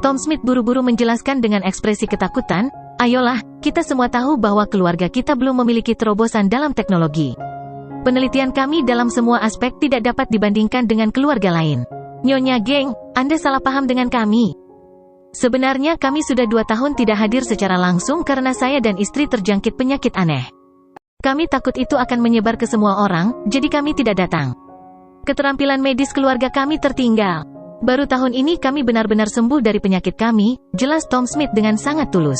Tom Smith buru-buru menjelaskan dengan ekspresi ketakutan, "Ayolah, kita semua tahu bahwa keluarga kita belum memiliki terobosan dalam teknologi. Penelitian kami dalam semua aspek tidak dapat dibandingkan dengan keluarga lain. Nyonya Geng, Anda salah paham dengan kami. Sebenarnya kami sudah 2 tahun tidak hadir secara langsung karena saya dan istri terjangkit penyakit aneh. Kami takut itu akan menyebar ke semua orang, jadi kami tidak datang. Keterampilan medis keluarga kami tertinggal. Baru tahun ini kami benar-benar sembuh dari penyakit kami," jelas Tom Smith dengan sangat tulus.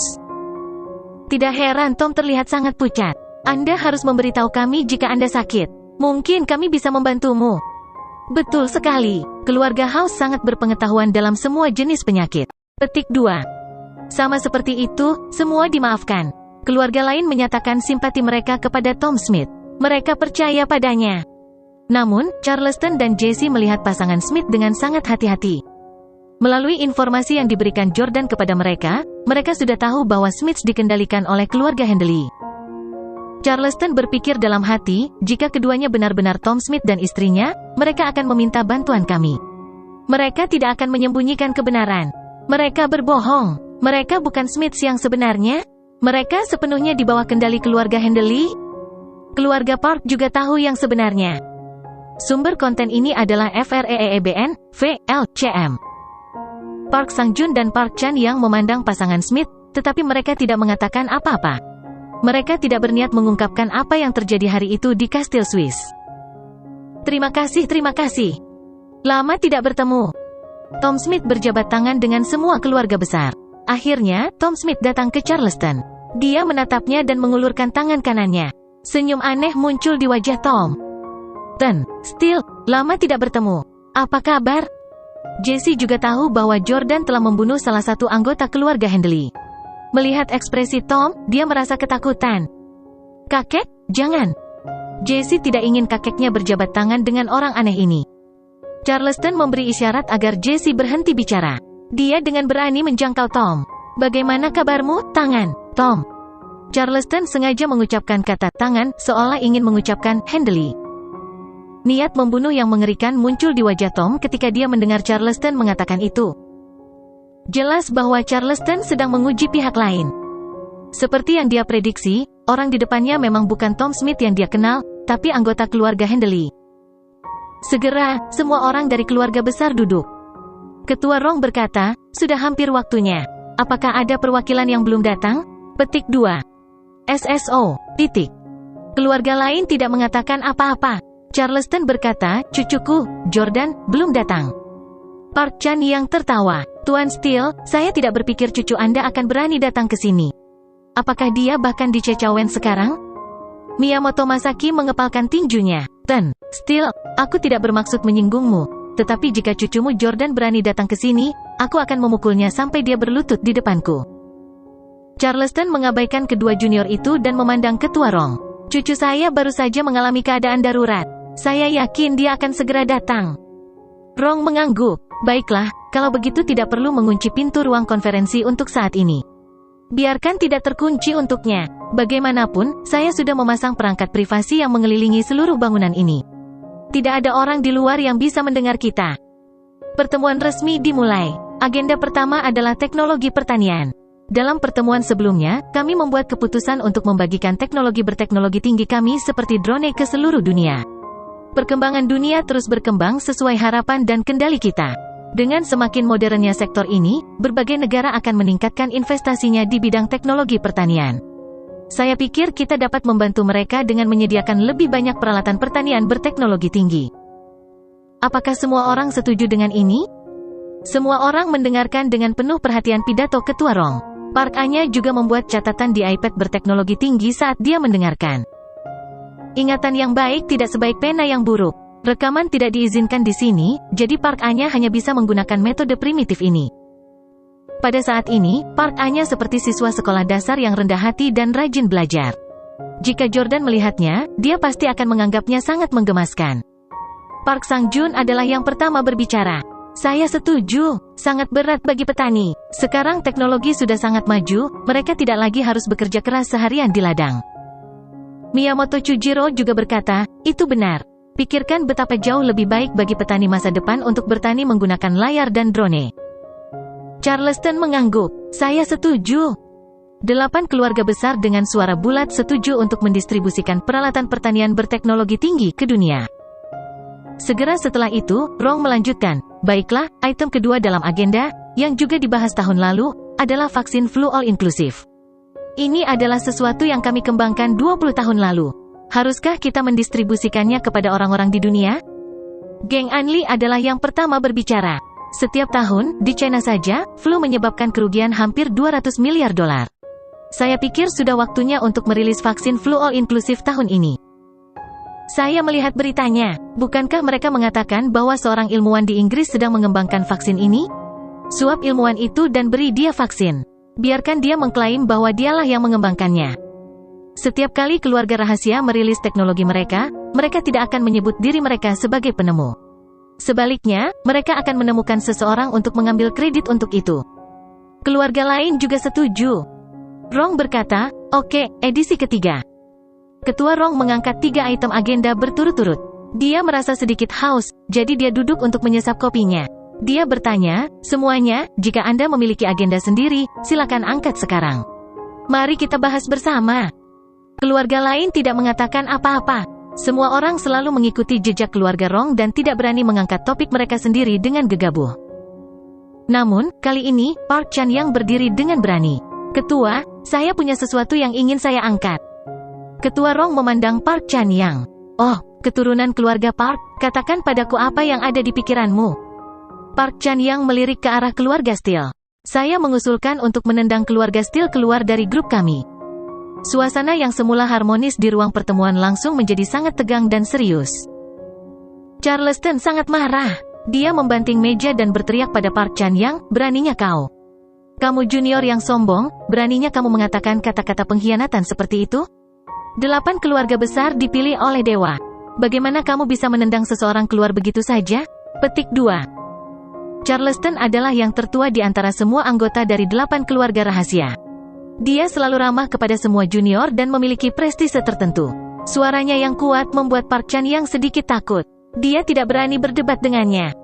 Tidak heran Tom terlihat sangat pucat. "Anda harus memberitahu kami jika Anda sakit. Mungkin kami bisa membantumu." Betul sekali, keluarga House sangat berpengetahuan dalam semua jenis penyakit. Petik 2. Sama seperti itu, semua dimaafkan. Keluarga lain menyatakan simpati mereka kepada Tom Smith. Mereka percaya padanya. Namun, Charleston dan Jesse melihat pasangan Smith dengan sangat hati-hati. Melalui informasi yang diberikan Jordan kepada mereka, mereka sudah tahu bahwa Smith dikendalikan oleh keluarga Handley. Charleston berpikir dalam hati, jika keduanya benar-benar Tom Smith dan istrinya, mereka akan meminta bantuan kami. Mereka tidak akan menyembunyikan kebenaran. Mereka berbohong. Mereka bukan Smith yang sebenarnya. Mereka sepenuhnya di bawah kendali keluarga Handley. Keluarga Park juga tahu yang sebenarnya. Sumber konten ini adalah FREEBN, VLCM. Park Sang-jun dan Park Chan-yang memandang pasangan Smith, tetapi mereka tidak mengatakan apa-apa. Mereka tidak berniat mengungkapkan apa yang terjadi hari itu di Kastil Swiss. Terima kasih. Lama tidak bertemu." Tom Smith berjabat tangan dengan semua keluarga besar. Akhirnya, Tom Smith datang ke Charleston. Dia menatapnya dan mengulurkan tangan kanannya. Senyum aneh muncul di wajah Tom. "Still, lama tidak bertemu. Apa kabar?" Jesse juga tahu bahwa Jordan telah membunuh salah satu anggota keluarga Handley. Melihat ekspresi Tom, dia merasa ketakutan. "Kakek, jangan." Jesse tidak ingin kakeknya berjabat tangan dengan orang aneh ini. Charleston memberi isyarat agar Jesse berhenti bicara. Dia dengan berani menjangkau Tom. "Bagaimana kabarmu, tangan, Tom?" Charleston sengaja mengucapkan kata tangan, seolah ingin mengucapkan Handley. Niat membunuh yang mengerikan muncul di wajah Tom ketika dia mendengar Charleston mengatakan itu. Jelas bahwa Charleston sedang menguji pihak lain. Seperti yang dia prediksi, orang di depannya memang bukan Tom Smith yang dia kenal, tapi anggota keluarga Handley. Segera, semua orang dari keluarga besar duduk. Ketua Rong berkata, "Sudah hampir waktunya. Apakah ada perwakilan yang belum datang?" Petik 2. SSO. Titik. Keluarga lain tidak mengatakan apa-apa. Charleston berkata, "Cucuku, Jordan, belum datang." Park Chan yang tertawa. "Tuan Steele, saya tidak berpikir cucu Anda akan berani datang ke sini. Apakah dia bahkan di Cecawen sekarang?" Miyamoto Masaki mengepalkan tinjunya. "Steele, aku tidak bermaksud menyinggungmu. Tetapi jika cucumu Jordan berani datang ke sini, aku akan memukulnya sampai dia berlutut di depanku." Charleston mengabaikan kedua junior itu dan memandang Ketua Rong. "Cucu saya baru saja mengalami keadaan darurat. Saya yakin dia akan segera datang." Rong mengangguk. "Baiklah, kalau begitu tidak perlu mengunci pintu ruang konferensi untuk saat ini. Biarkan tidak terkunci untuknya. Bagaimanapun, saya sudah memasang perangkat privasi yang mengelilingi seluruh bangunan ini. Tidak ada orang di luar yang bisa mendengar kita." Pertemuan resmi dimulai. Agenda pertama adalah teknologi pertanian. Dalam pertemuan sebelumnya, kami membuat keputusan untuk membagikan teknologi berteknologi tinggi kami seperti drone ke seluruh dunia. Perkembangan dunia terus berkembang sesuai harapan dan kendali kita. Dengan semakin modernnya sektor ini, berbagai negara akan meningkatkan investasinya di bidang teknologi pertanian. Saya pikir kita dapat membantu mereka dengan menyediakan lebih banyak peralatan pertanian berteknologi tinggi. Apakah semua orang setuju dengan ini? Semua orang mendengarkan dengan penuh perhatian pidato Ketua Rong. Park Anya juga membuat catatan di iPad berteknologi tinggi saat dia mendengarkan. Ingatan yang baik tidak sebaik pena yang buruk. Rekaman tidak diizinkan di sini, jadi Park Anya hanya bisa menggunakan metode primitif ini. Pada saat ini, Park Anya seperti siswa sekolah dasar yang rendah hati dan rajin belajar. Jika Jordan melihatnya, dia pasti akan menganggapnya sangat menggemaskan. Park Sang-jun adalah yang pertama berbicara. "Saya setuju, sangat berat bagi petani. Sekarang teknologi sudah sangat maju, mereka tidak lagi harus bekerja keras seharian di ladang." Miyamoto Chujiro juga berkata, "Itu benar. Pikirkan betapa jauh lebih baik bagi petani masa depan untuk bertani menggunakan layar dan drone." Charleston mengangguk. Saya setuju. 8 keluarga besar dengan suara bulat setuju untuk mendistribusikan peralatan pertanian berteknologi tinggi ke dunia. Segera setelah itu, Rong melanjutkan, baiklah, item kedua dalam agenda, yang juga dibahas tahun lalu, adalah vaksin flu all inclusive. Ini adalah sesuatu yang kami kembangkan 20 tahun lalu. Haruskah kita mendistribusikannya kepada orang-orang di dunia? Geng Anli adalah yang pertama berbicara. Setiap tahun, di China saja, flu menyebabkan kerugian hampir 200 miliar dolar. Saya pikir sudah waktunya untuk merilis vaksin flu all inclusive tahun ini. Saya melihat beritanya. Bukankah mereka mengatakan bahwa seorang ilmuwan di Inggris sedang mengembangkan vaksin ini? Suap ilmuwan itu dan beri dia vaksin. Biarkan dia mengklaim bahwa dialah yang mengembangkannya. Setiap kali keluarga rahasia merilis teknologi mereka, mereka tidak akan menyebut diri mereka sebagai penemu. Sebaliknya, mereka akan menemukan seseorang untuk mengambil kredit untuk itu. Keluarga lain juga setuju. Rong berkata, oke, edisi ketiga. Ketua Rong mengangkat 3 item agenda berturut-turut. Dia merasa sedikit haus, jadi dia duduk untuk menyesap kopinya. Dia bertanya, semuanya, jika Anda memiliki agenda sendiri, silakan angkat sekarang. Mari kita bahas bersama. Keluarga lain tidak mengatakan apa-apa. Semua orang selalu mengikuti jejak keluarga Rong dan tidak berani mengangkat topik mereka sendiri dengan gegabah. Namun, kali ini, Park Chan-yang berdiri dengan berani. Ketua, saya punya sesuatu yang ingin saya angkat. Ketua Rong memandang Park Chan-yang. Oh, keturunan keluarga Park, katakan padaku apa yang ada di pikiranmu. Park Chan-yang melirik ke arah keluarga Steele. Saya mengusulkan untuk menendang keluarga Steele keluar dari grup kami. Suasana yang semula harmonis di ruang pertemuan langsung menjadi sangat tegang dan serius. Charleston sangat marah. Dia membanting meja dan berteriak pada Park Chan-yang, beraninya kau. Kamu junior yang sombong, beraninya kamu mengatakan kata-kata pengkhianatan seperti itu? 8 keluarga besar dipilih oleh dewa. Bagaimana kamu bisa menendang seseorang keluar begitu saja? Petik 2. Charleston adalah yang tertua di antara semua anggota dari 8 keluarga rahasia. Dia selalu ramah kepada semua junior dan memiliki prestise tertentu. Suaranya yang kuat membuat Park Chan-yang sedikit takut. Dia tidak berani berdebat dengannya.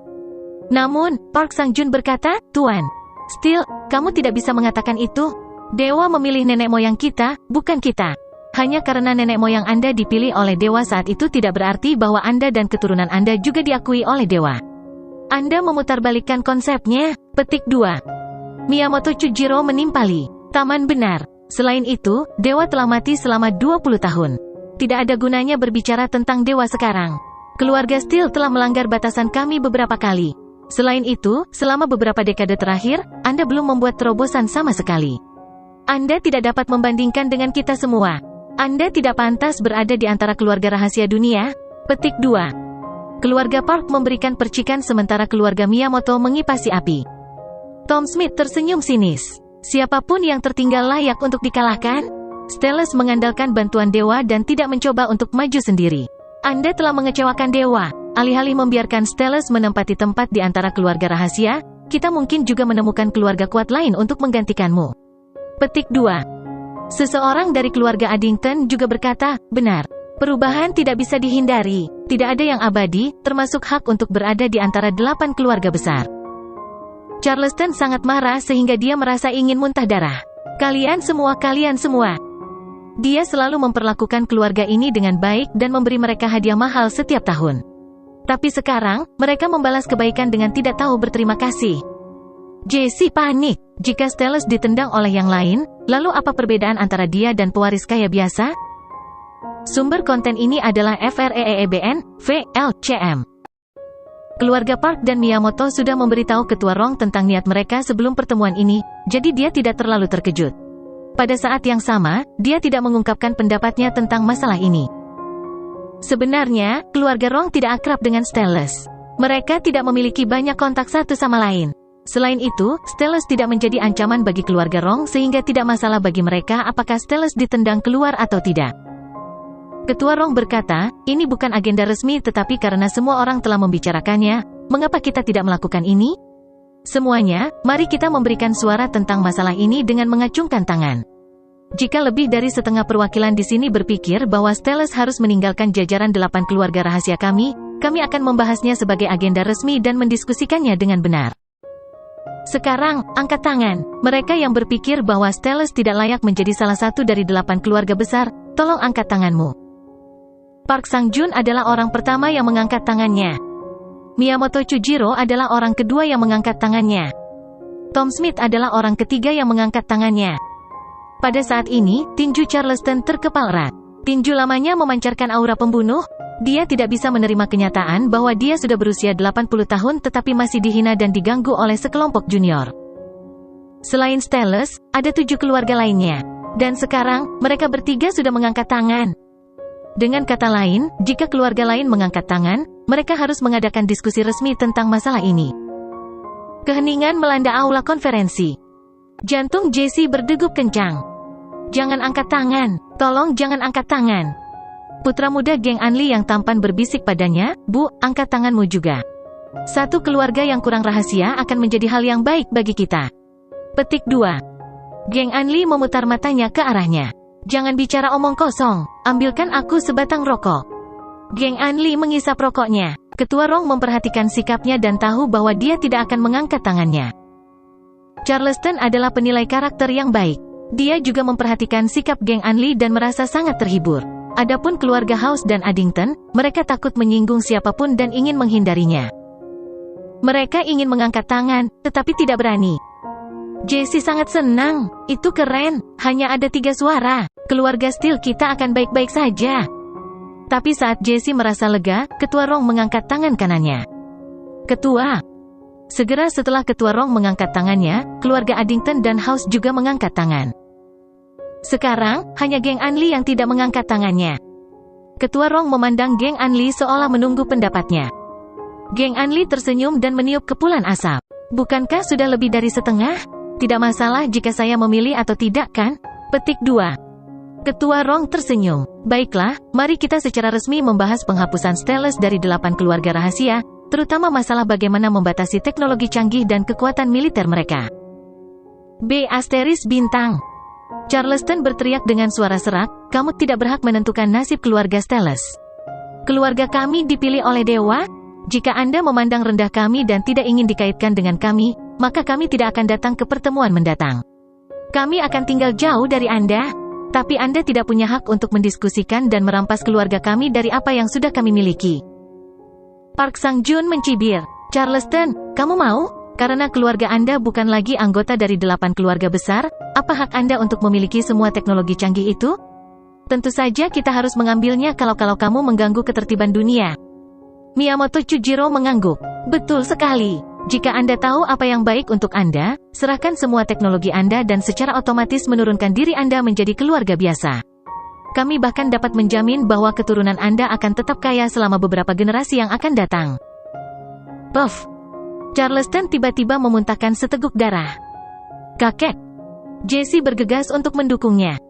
Namun, Park Sang-jun berkata, Tuan Steele, kamu tidak bisa mengatakan itu. Dewa memilih nenek moyang kita, bukan kita. Hanya karena nenek moyang Anda dipilih oleh dewa saat itu tidak berarti bahwa Anda dan keturunan Anda juga diakui oleh dewa. Anda memutarbalikkan konsepnya. Petik 2. Miyamoto Chujiro menimpali. Taman benar. Selain itu, dewa telah mati selama 20 tahun. Tidak ada gunanya berbicara tentang dewa sekarang. Keluarga Steele telah melanggar batasan kami beberapa kali. Selain itu, selama beberapa dekade terakhir, Anda belum membuat terobosan sama sekali. Anda tidak dapat membandingkan dengan kita semua. Anda tidak pantas berada di antara keluarga rahasia dunia. Petik 2. Keluarga Park memberikan percikan sementara keluarga Miyamoto mengipasi api. Tom Smith tersenyum sinis. Siapapun yang tertinggal layak untuk dikalahkan? Stellus mengandalkan bantuan dewa dan tidak mencoba untuk maju sendiri. Anda telah mengecewakan dewa. Alih-alih membiarkan Stellus menempati tempat di antara keluarga rahasia, kita mungkin juga menemukan keluarga kuat lain untuk menggantikanmu. Petik 2. Seseorang dari keluarga Addington juga berkata, benar. Perubahan tidak bisa dihindari. Tidak ada yang abadi, termasuk hak untuk berada di antara 8 keluarga besar. Charleston sangat marah sehingga dia merasa ingin muntah darah. Kalian semua. Dia selalu memperlakukan keluarga ini dengan baik dan memberi mereka hadiah mahal setiap tahun. Tapi sekarang, mereka membalas kebaikan dengan tidak tahu berterima kasih. Jesse panik. Jika Stellus ditendang oleh yang lain, lalu apa perbedaan antara dia dan pewaris kaya biasa? Sumber konten ini adalah FREEBN, VLCM. Keluarga Park dan Miyamoto sudah memberitahu Ketua Rong tentang niat mereka sebelum pertemuan ini, jadi dia tidak terlalu terkejut. Pada saat yang sama, dia tidak mengungkapkan pendapatnya tentang masalah ini. Sebenarnya, keluarga Rong tidak akrab dengan Stellus. Mereka tidak memiliki banyak kontak satu sama lain. Selain itu, Stellus tidak menjadi ancaman bagi keluarga Rong sehingga tidak masalah bagi mereka apakah Stellus ditendang keluar atau tidak. Ketua Rong berkata, ini bukan agenda resmi tetapi karena semua orang telah membicarakannya, mengapa kita tidak melakukan ini? Semuanya, mari kita memberikan suara tentang masalah ini dengan mengacungkan tangan. Jika lebih dari setengah perwakilan di sini berpikir bahwa Stellus harus meninggalkan jajaran 8 keluarga rahasia kami akan membahasnya sebagai agenda resmi dan mendiskusikannya dengan benar. Sekarang, angkat tangan. Mereka yang berpikir bahwa Steles tidak layak menjadi salah satu dari 8 keluarga besar, tolong angkat tanganmu. Park Sang-jun adalah orang pertama yang mengangkat tangannya. Miyamoto Chujiro adalah orang kedua yang mengangkat tangannya. Tom Smith adalah orang ketiga yang mengangkat tangannya. Pada saat ini, tinju Charleston terkepal erat. Tinju lamanya memancarkan aura pembunuh. Dia tidak bisa menerima kenyataan bahwa dia sudah berusia 80 tahun tetapi masih dihina dan diganggu oleh sekelompok junior. Selain Steles, ada 7 keluarga lainnya. Dan sekarang, mereka bertiga sudah mengangkat tangan. Dengan kata lain, jika keluarga lain mengangkat tangan, mereka harus mengadakan diskusi resmi tentang masalah ini. Keheningan melanda aula konferensi. Jantung Jessie berdegup kencang. Jangan angkat tangan. Tolong jangan angkat tangan. Putra muda geng Anli yang tampan berbisik padanya, Bu, angkat tanganmu juga. Satu keluarga yang kurang rahasia akan menjadi hal yang baik bagi kita. Petik 2. Geng Anli memutar matanya ke arahnya. Jangan bicara omong kosong, ambilkan aku sebatang rokok. Geng Anli mengisap rokoknya. Ketua Rong memperhatikan sikapnya dan tahu bahwa dia tidak akan mengangkat tangannya. Charleston adalah penilai karakter yang baik. Dia juga memperhatikan sikap geng Anli dan merasa sangat terhibur. Adapun keluarga House dan Addington, mereka takut menyinggung siapapun dan ingin menghindarinya. Mereka ingin mengangkat tangan, tetapi tidak berani. Jessie sangat senang. Itu keren. Hanya ada 3 suara. Keluarga Steel kita akan baik-baik saja. Tapi saat Jessie merasa lega, Ketua Rong mengangkat tangan kanannya. Ketua. Segera setelah Ketua Rong mengangkat tangannya, keluarga Addington dan House juga mengangkat tangan. Sekarang, hanya geng Anli yang tidak mengangkat tangannya. Ketua Rong memandang geng Anli seolah menunggu pendapatnya. Geng Anli tersenyum dan meniup kepulan asap. Bukankah sudah lebih dari setengah? Tidak masalah jika saya memilih atau tidak kan? Petik 2. Ketua Rong tersenyum. Baiklah, mari kita secara resmi membahas penghapusan Steles dari 8 keluarga rahasia, terutama masalah bagaimana membatasi teknologi canggih dan kekuatan militer mereka. B***. Charleston berteriak dengan suara serak, kamu tidak berhak menentukan nasib keluarga Steles. Keluarga kami dipilih oleh dewa? Jika Anda memandang rendah kami dan tidak ingin dikaitkan dengan kami, maka kami tidak akan datang ke pertemuan mendatang. Kami akan tinggal jauh dari Anda, tapi Anda tidak punya hak untuk mendiskusikan dan merampas keluarga kami dari apa yang sudah kami miliki. Park Sang-jun mencibir. Charleston, kamu mau? Karena keluarga Anda bukan lagi anggota dari 8 keluarga besar, apa hak Anda untuk memiliki semua teknologi canggih itu? Tentu saja kita harus mengambilnya kalau kamu mengganggu ketertiban dunia. Miyamoto Chujiro mengangguk. Betul sekali. Jika Anda tahu apa yang baik untuk Anda, serahkan semua teknologi Anda dan secara otomatis menurunkan diri Anda menjadi keluarga biasa. Kami bahkan dapat menjamin bahwa keturunan Anda akan tetap kaya selama beberapa generasi yang akan datang. Puff. Charleston tiba-tiba memuntahkan seteguk darah. Kakek. Jessie bergegas untuk mendukungnya.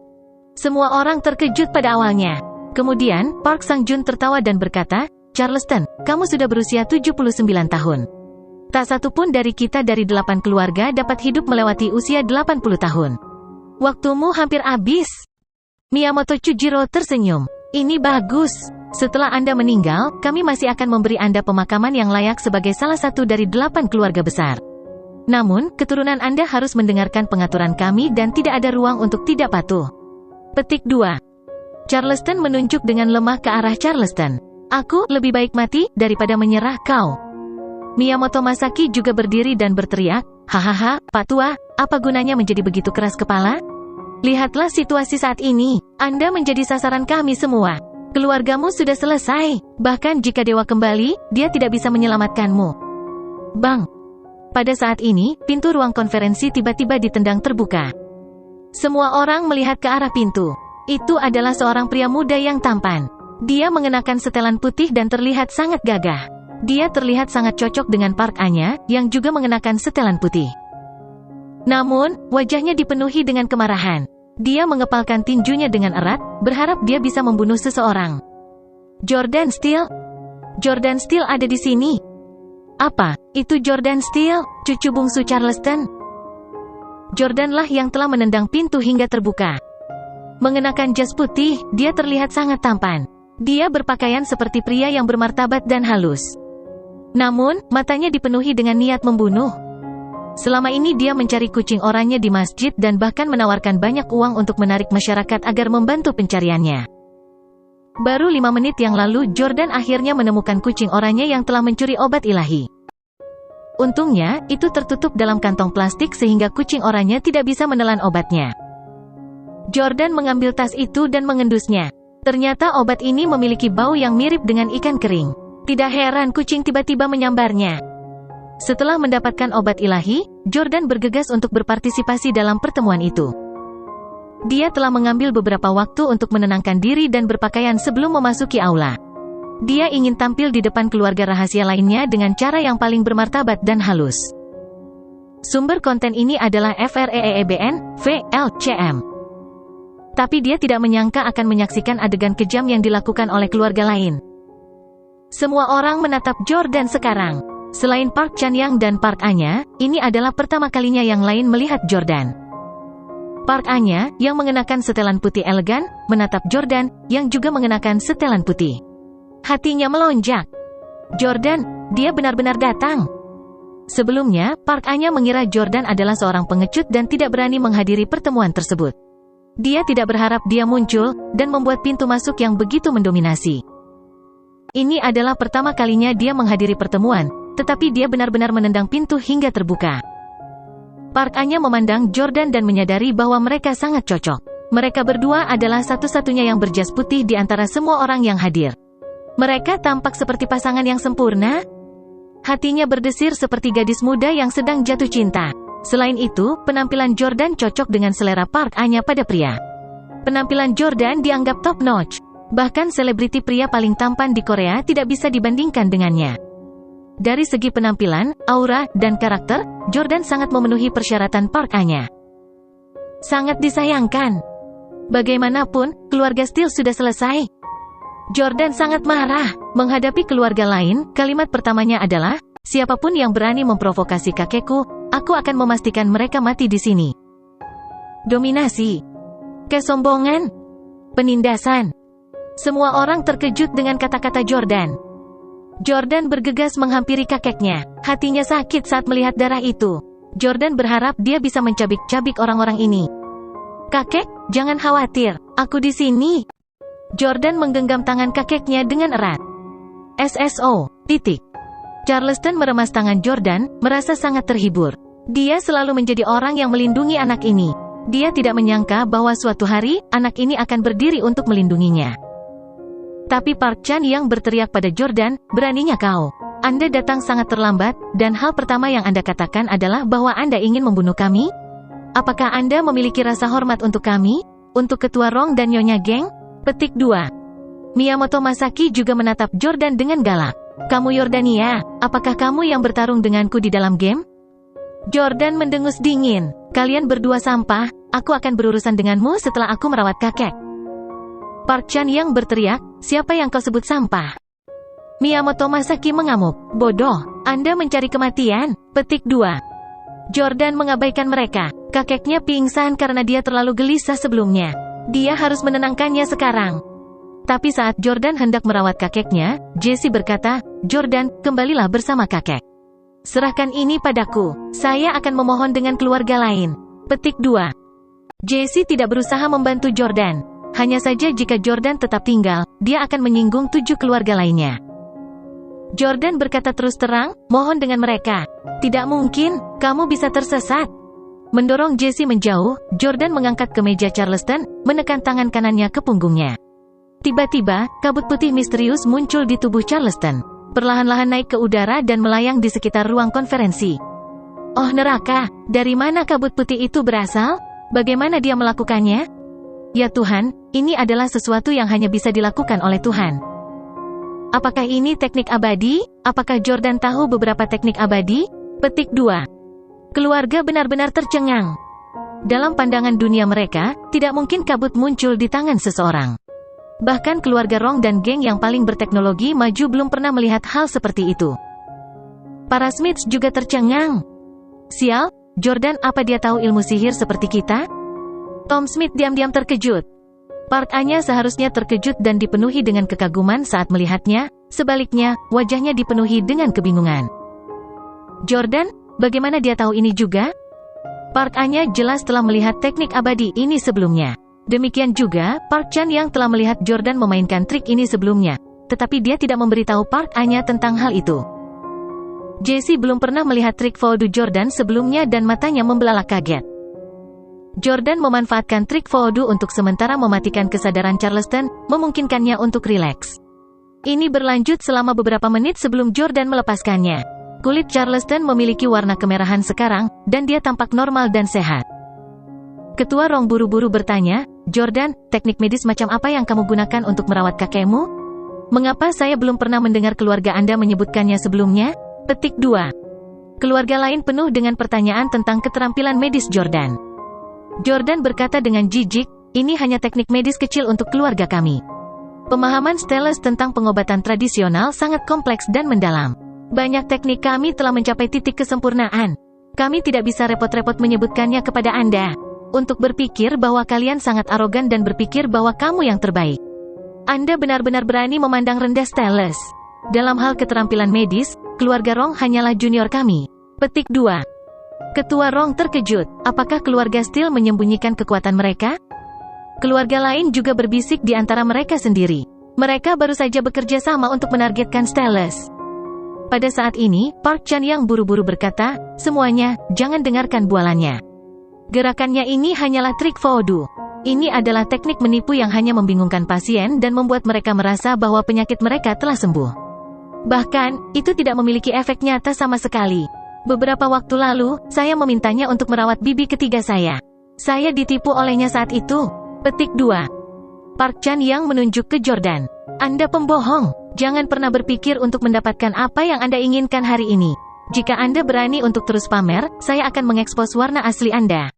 Semua orang terkejut pada awalnya. Kemudian, Park Sang-jun tertawa dan berkata, Charleston, kamu sudah berusia 79 tahun. Tak satu pun dari kita dari 8 keluarga dapat hidup melewati usia 80 tahun. Waktumu hampir habis. Miyamoto Chujiro tersenyum. Ini bagus. Setelah Anda meninggal, kami masih akan memberi Anda pemakaman yang layak sebagai salah satu dari 8 keluarga besar. Namun, keturunan Anda harus mendengarkan pengaturan kami dan tidak ada ruang untuk tidak patuh. Petik 2. Charleston menunjuk dengan lemah ke arah Charleston. Aku lebih baik mati daripada menyerah kau. Miyamoto Masaki juga berdiri dan berteriak, hahaha, Pak Tua, apa gunanya menjadi begitu keras kepala? Lihatlah situasi saat ini, Anda menjadi sasaran kami semua. Keluargamu sudah selesai, bahkan jika dewa kembali, dia tidak bisa menyelamatkanmu. Bang! Pada saat ini, pintu ruang konferensi tiba-tiba ditendang terbuka. Semua orang melihat ke arah pintu. Itu adalah seorang pria muda yang tampan. Dia mengenakan setelan putih dan terlihat sangat gagah. Dia terlihat sangat cocok dengan Park Anya, yang juga mengenakan setelan putih. Namun, wajahnya dipenuhi dengan kemarahan. Dia mengepalkan tinjunya dengan erat, berharap dia bisa membunuh seseorang. Jordan Steele? Jordan Steele ada di sini. Apa? Itu Jordan Steele, cucu bungsu Charleston? Jordanlah yang telah menendang pintu hingga terbuka. Mengenakan jas putih, dia terlihat sangat tampan. Dia berpakaian seperti pria yang bermartabat dan halus. Namun, matanya dipenuhi dengan niat membunuh. Selama ini dia mencari kucing oranye di masjid dan bahkan menawarkan banyak uang untuk menarik masyarakat agar membantu pencariannya. Baru 5 menit yang lalu Jordan akhirnya menemukan kucing oranye yang telah mencuri obat ilahi. Untungnya, itu tertutup dalam kantong plastik sehingga kucing oranye tidak bisa menelan obatnya. Jordan mengambil tas itu dan mengendusnya. Ternyata obat ini memiliki bau yang mirip dengan ikan kering. Tidak heran kucing tiba-tiba menyambarnya. Setelah mendapatkan obat ilahi, Jordan bergegas untuk berpartisipasi dalam pertemuan itu. Dia telah mengambil beberapa waktu untuk menenangkan diri dan berpakaian sebelum memasuki aula. Dia ingin tampil di depan keluarga rahasia lainnya dengan cara yang paling bermartabat dan halus. Sumber konten ini adalah FREEBN, VLCM. Tapi dia tidak menyangka akan menyaksikan adegan kejam yang dilakukan oleh keluarga lain. Semua orang menatap Jordan sekarang. Selain Park Chan-young dan Park Anya, ini adalah pertama kalinya yang lain melihat Jordan. Park Anya, yang mengenakan setelan putih elegan, menatap Jordan, yang juga mengenakan setelan putih. Hatinya melonjak. Jordan, dia benar-benar datang. Sebelumnya, Park Anya mengira Jordan adalah seorang pengecut dan tidak berani menghadiri pertemuan tersebut. Dia tidak berharap dia muncul, dan membuat pintu masuk yang begitu mendominasi. Ini adalah pertama kalinya dia menghadiri pertemuan, tetapi dia benar-benar menendang pintu hingga terbuka. Park Anya memandang Jordan dan menyadari bahwa mereka sangat cocok. Mereka berdua adalah satu-satunya yang berjas putih di antara semua orang yang hadir. Mereka tampak seperti pasangan yang sempurna. Hatinya berdesir seperti gadis muda yang sedang jatuh cinta. Selain itu, penampilan Jordan cocok dengan selera Park Anya pada pria. Penampilan Jordan dianggap top-notch. Bahkan selebriti pria paling tampan di Korea tidak bisa dibandingkan dengannya. Dari segi penampilan, aura, dan karakter, Jordan sangat memenuhi persyaratan Park Anya. Sangat disayangkan. Bagaimanapun, keluarga Steele sudah selesai. Jordan sangat marah. Menghadapi keluarga lain, kalimat pertamanya adalah, siapapun yang berani memprovokasi kakekku, aku akan memastikan mereka mati di sini. Dominasi. Kesombongan. Penindasan. Semua orang terkejut dengan kata-kata Jordan. Jordan bergegas menghampiri kakeknya. Hatinya sakit saat melihat darah itu. Jordan berharap dia bisa mencabik-cabik orang-orang ini. Kakek, jangan khawatir, aku di sini. Jordan menggenggam tangan kakeknya dengan erat. SSO. Charleston meremas tangan Jordan, merasa sangat terhibur. Dia selalu menjadi orang yang melindungi anak ini. Dia tidak menyangka bahwa suatu hari, anak ini akan berdiri untuk melindunginya. Tapi Park Chan-young berteriak pada Jordan, beraninya kau. Anda datang sangat terlambat, dan hal pertama yang Anda katakan adalah bahwa Anda ingin membunuh kami? Apakah Anda memiliki rasa hormat untuk kami? Untuk Ketua Rong dan Nyonya Geng? Petik 2. Miyamoto Masaki juga menatap Jordan dengan galak. Kamu Yordania, apakah kamu yang bertarung denganku di dalam game? Jordan mendengus dingin. Kalian berdua sampah, aku akan berurusan denganmu setelah aku merawat kakek. Park Chan-young berteriak, siapa yang kau sebut sampah? Miyamoto Masaki mengamuk, bodoh, Anda mencari kematian. Petik 2. Jordan mengabaikan mereka. Kakeknya pingsan karena dia terlalu gelisah sebelumnya. Dia harus menenangkannya sekarang. Tapi saat Jordan hendak merawat kakeknya, Jesse berkata, Jordan, kembalilah bersama kakek. Serahkan ini padaku. Saya akan memohon dengan keluarga lain. Petik 2. Jesse tidak berusaha membantu Jordan. Hanya saja jika Jordan tetap tinggal, dia akan menyinggung 7 keluarga lainnya. Jordan berkata terus terang, mohon dengan mereka. Tidak mungkin, kamu bisa tersesat. Mendorong Jesse menjauh, Jordan mengangkat kemeja Charleston, menekan tangan kanannya ke punggungnya. Tiba-tiba, kabut putih misterius muncul di tubuh Charleston. Perlahan-lahan naik ke udara dan melayang di sekitar ruang konferensi. Oh neraka, dari mana kabut putih itu berasal? Bagaimana dia melakukannya? Ya Tuhan, ini adalah sesuatu yang hanya bisa dilakukan oleh Tuhan. Apakah ini teknik abadi? Apakah Jordan tahu beberapa teknik abadi? Petik 2. Keluarga benar-benar tercengang. Dalam pandangan dunia mereka, tidak mungkin kabut muncul di tangan seseorang. Bahkan keluarga Rong dan geng yang paling berteknologi maju belum pernah melihat hal seperti itu. Para Smiths juga tercengang. Sial, Jordan, apa dia tahu ilmu sihir seperti kita? Tom Smith diam-diam terkejut. Park Anya seharusnya terkejut dan dipenuhi dengan kekaguman saat melihatnya, sebaliknya, wajahnya dipenuhi dengan kebingungan. Jordan, Bagaimana dia tahu ini juga? Park Anya jelas telah melihat teknik abadi ini sebelumnya. Demikian juga, Park Chan yang telah melihat Jordan memainkan trik ini sebelumnya. Tetapi dia tidak memberitahu Park Anya tentang hal itu. Jessie belum pernah melihat trik voodoo Jordan sebelumnya dan matanya membelalak kaget. Jordan memanfaatkan trik voodoo untuk sementara mematikan kesadaran Charleston, memungkinkannya untuk rileks. Ini berlanjut selama beberapa menit sebelum Jordan melepaskannya. Kulit Charleston memiliki warna kemerahan sekarang, dan dia tampak normal dan sehat. Ketua Rong buru-buru bertanya, Jordan, teknik medis macam apa yang kamu gunakan untuk merawat kakekmu? Mengapa saya belum pernah mendengar keluarga Anda menyebutkannya sebelumnya? Petik 2. Keluarga lain penuh dengan pertanyaan tentang keterampilan medis Jordan. Jordan berkata dengan jijik, ini hanya teknik medis kecil untuk keluarga kami. Pemahaman Stellus tentang pengobatan tradisional sangat kompleks dan mendalam. Banyak teknik kami telah mencapai titik kesempurnaan. Kami tidak bisa repot-repot menyebutkannya kepada Anda. Untuk berpikir bahwa kalian sangat arogan dan berpikir bahwa kamu yang terbaik. Anda benar-benar berani memandang rendah Stellus. Dalam hal keterampilan medis, keluarga Rong hanyalah junior kami. Petik 2. Ketua Rong terkejut. Apakah keluarga Steele menyembunyikan kekuatan mereka? Keluarga lain juga berbisik di antara mereka sendiri. Mereka baru saja bekerja sama untuk menargetkan Stellus. Pada saat ini, Park Chan yang buru-buru berkata, semuanya, jangan dengarkan bualannya. Gerakannya ini hanyalah trik voodoo. Ini adalah teknik menipu yang hanya membingungkan pasien dan membuat mereka merasa bahwa penyakit mereka telah sembuh. Bahkan, itu tidak memiliki efek nyata sama sekali. Beberapa waktu lalu, saya memintanya untuk merawat bibi ketiga saya. Saya ditipu olehnya saat itu. Petik 2. Park Chan yang menunjuk ke Jordan. Anda pembohong. Jangan pernah berpikir untuk mendapatkan apa yang Anda inginkan hari ini. Jika Anda berani untuk terus pamer, saya akan mengekspos warna asli Anda.